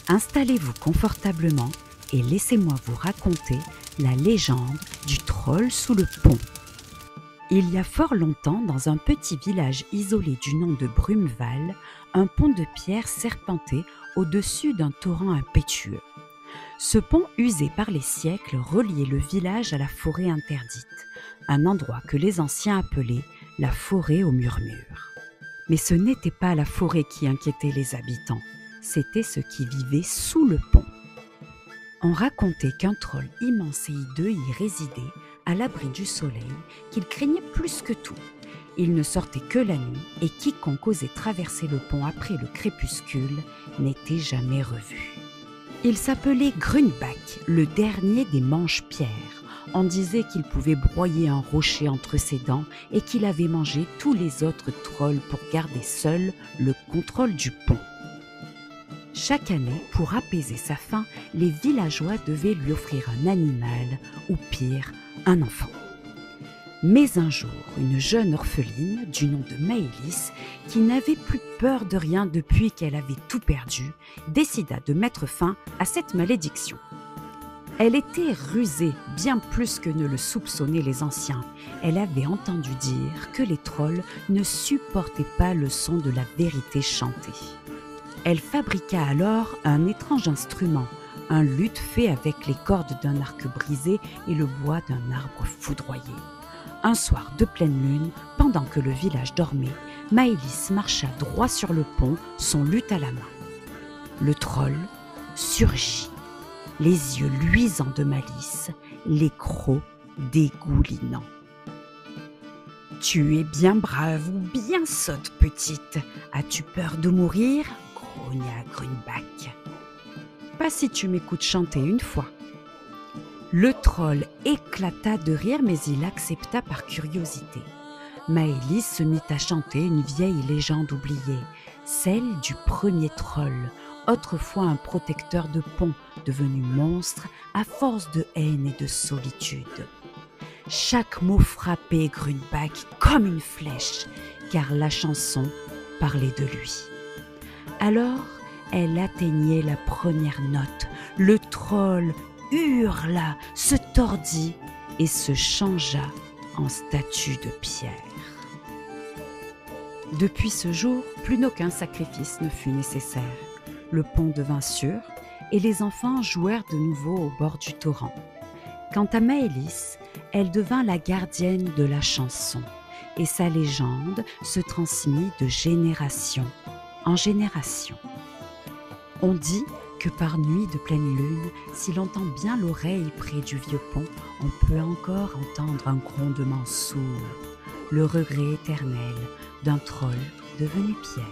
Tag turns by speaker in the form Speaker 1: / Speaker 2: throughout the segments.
Speaker 1: Installez-vous confortablement et laissez-moi vous raconter la légende du troll sous le pont. Il y a fort longtemps, dans un petit village isolé du nom de Brumeval, un pont de pierre serpentait au-dessus d'un torrent impétueux. Ce pont usé par les siècles reliait le village à la forêt interdite, un endroit que les anciens appelaient la forêt au murmure. Mais ce n'était pas la forêt qui inquiétait les habitants, c'était ceux qui vivaient sous le pont. On racontait qu'un troll immense et hideux y résidait, à l'abri du soleil, qu'il craignait plus que tout. Il ne sortait que la nuit et quiconque osait traverser le pont après le crépuscule n'était jamais revu. Il s'appelait Grunbach, le dernier des mange-pierres. On disait qu'il pouvait broyer un rocher entre ses dents et qu'il avait mangé tous les autres trolls pour garder seul le contrôle du pont. Chaque année, pour apaiser sa faim, les villageois devaient lui offrir un animal, ou pire, un enfant. Mais un jour, une jeune orpheline, du nom de Maëlys, qui n'avait plus peur de rien depuis qu'elle avait tout perdu, décida de mettre fin à cette malédiction. Elle était rusée, bien plus que ne le soupçonnaient les anciens. Elle avait entendu dire que les trolls ne supportaient pas le son de la vérité chantée. Elle fabriqua alors un étrange instrument, un luth fait avec les cordes d'un arc brisé et le bois d'un arbre foudroyé. Un soir de pleine lune, pendant que le village dormait, Maëlys marcha droit sur le pont, son luth à la main. Le troll surgit, les yeux luisants de malice, les crocs dégoulinants. « Tu es bien brave ou bien sotte, petite. As-tu peur de mourir ?» grogna Grunbach. « Pas si tu m'écoutes chanter une fois. » Le troll éclata de rire, mais il accepta par curiosité. Maëlys se mit à chanter une vieille légende oubliée, celle du premier troll, autrefois un protecteur de pont, devenu monstre à force de haine et de solitude. Chaque mot frappait Grunbach comme une flèche, car la chanson parlait de lui. Alors, elle atteignait la première note. Le troll hurla, se tordit et se changea en statue de pierre. Depuis ce jour, plus aucun sacrifice ne fut nécessaire. Le pont devint sûr et les enfants jouèrent de nouveau au bord du torrent. Quant à Maëlys, elle devint la gardienne de la chanson et sa légende se transmit de génération en génération. On dit que par nuit de pleine lune, si l'on tend bien l'oreille près du vieux pont, on peut encore entendre un grondement sourd, le regret éternel d'un troll devenu pierre.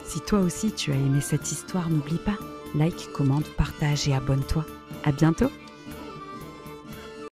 Speaker 1: Si toi aussi tu as aimé cette histoire, n'oublie pas, like, commente, partage et abonne-toi. À bientôt!